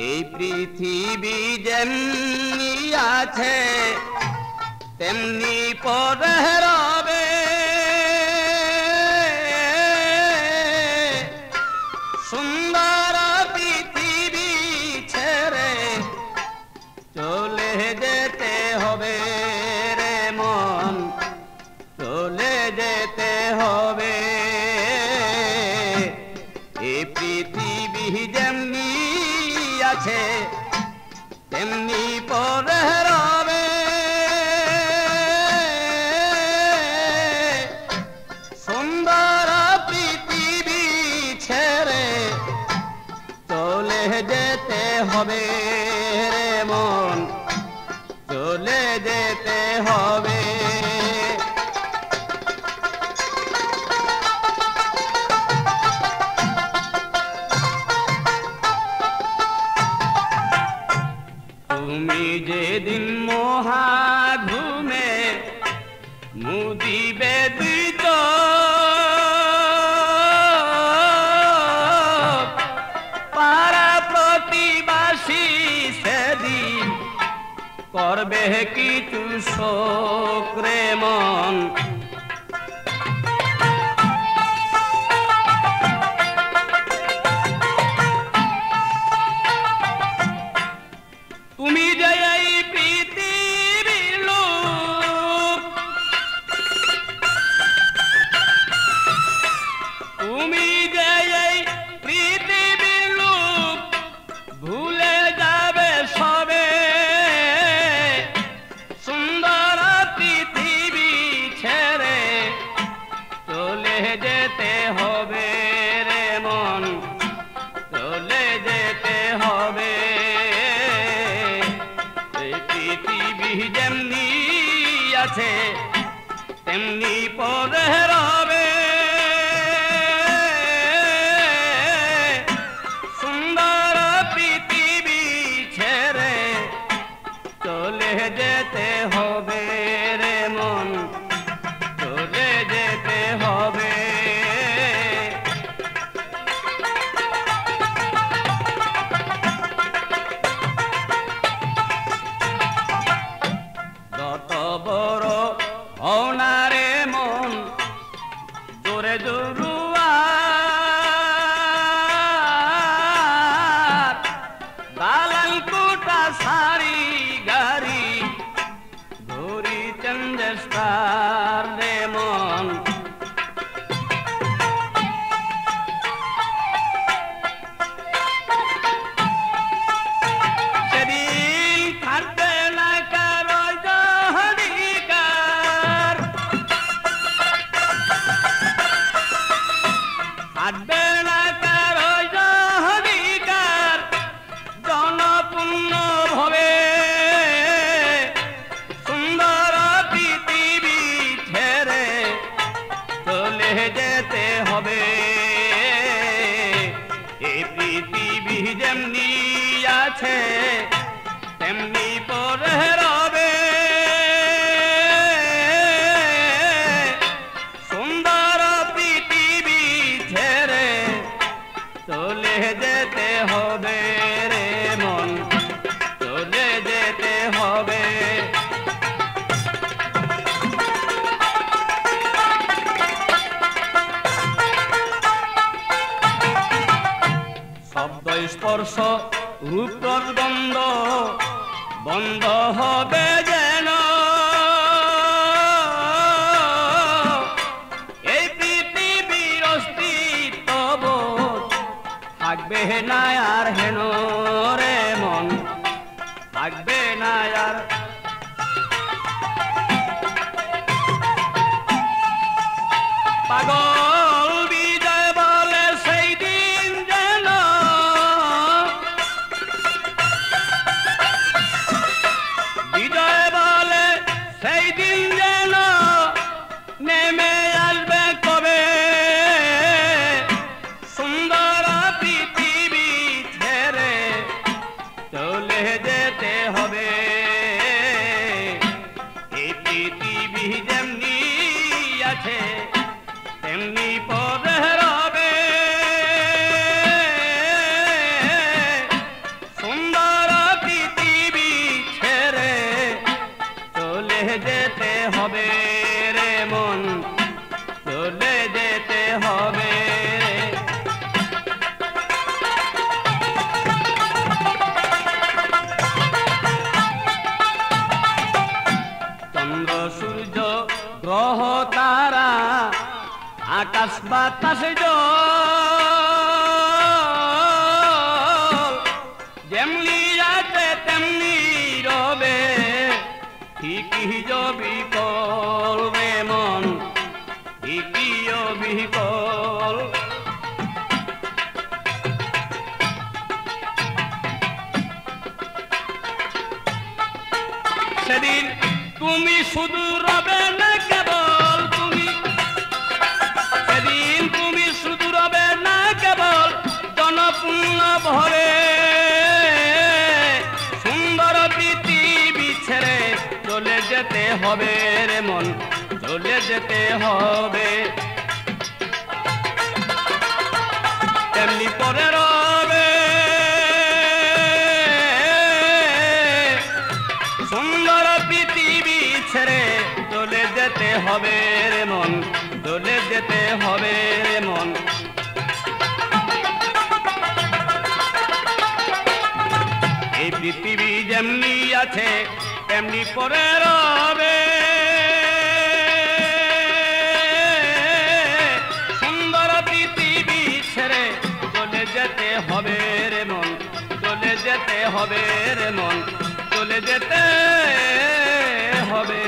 এই পৃথিবী যেমনি আছে তেমনি পরে রবে, সুন্দর পৃথিবী ছেড়ে চলে যেতে হবে রে মন, চলে যেতে হবে। এই পৃথিবী যেমনি আছে তেমনি পরে রবে, সুন্দর পৃথিবী ছেড়ে চলে যেতে হবে রে মন, চলে যেতে হবে। তুমি যেদিন মহা ঘুমে মুদিবে দুই চোখ, পাড়া প্রতিবাসী সেদিন করবে কিছু শোক রে মন। তুমি যে এই পৃথিবীর লোক, তুমি যে এই পৃথিবীর লোক, ভুলে যাবে সবে, সুন্দর পৃথিবী ছেড়ে চলে যেতে হবে রে মন, চলে যেতে হবে। পৃথিবী যেমনি আছে তেমনি পরে রবে, সুন্দর পৃথিবী ছেড়ে চলে যেতে হবে রে মন, চলে যেতে হবে। যত বড় হও না রে মন, জোরে জরুয়ার দালাল কোটা সারি গাড়ি ধরি চন্দ্রস্টার রে মন। সেদিন থাকবে না কারো অধিকার, থাকবে না কারো অধিকার, জনপূর্ণ হবে সুন্দর পৃথিবী ছেড়ে চলে যেতে হবে। এই পৃথিবী যেমনি আছে তেমনি পরে রবে, সুন্দর পৃথিবী ছেড়ে চলে যেতে হবে রে মন, চলে যেতে হবে। শব্দ স্পর্শ রূপ গন্ধ বন্ধ হবে যেন, এই পৃথিবীর অস্তিত্ব থাকবে না আর হেন রে মন, থাকবে না আর। পাগল বিজয় বলে সেই দিন যেন, বিজয় বলে সেই দিন যেন নেমে আসবে কবে, সুন্দর পৃথিবী ছেড়ে চলে যেতে হবে। এই পৃথিবী যেমনি আছে তেমনি পর আকাশ বাতাস জল যেমনি আছে তেমনি রবে ঠিকই বিকল রে মন ঠিকই বিকল সেদিন তুমি শুধু রবে না কেবল তুমি সেদিন তুমি শুধু রবে না কেবল জনপূর্ণ ভরে সুন্দর পৃথিবী ছেড়ে চলে যেতে হবে রে মন চলে যেতে হবে তেমনি পরে রবে সুন্দর পৃথিবী ছেড়ে চলে যেতে হবে রে মন চলে যেতে হবে রে মন এই পৃথিবী যেমনি আছে তেমনি পরে রবে সুন্দর পৃথিবী ছেড়ে চলে যেতে হবে রে মন চলে যেতে হবে রে মন চলে যেতে হবে।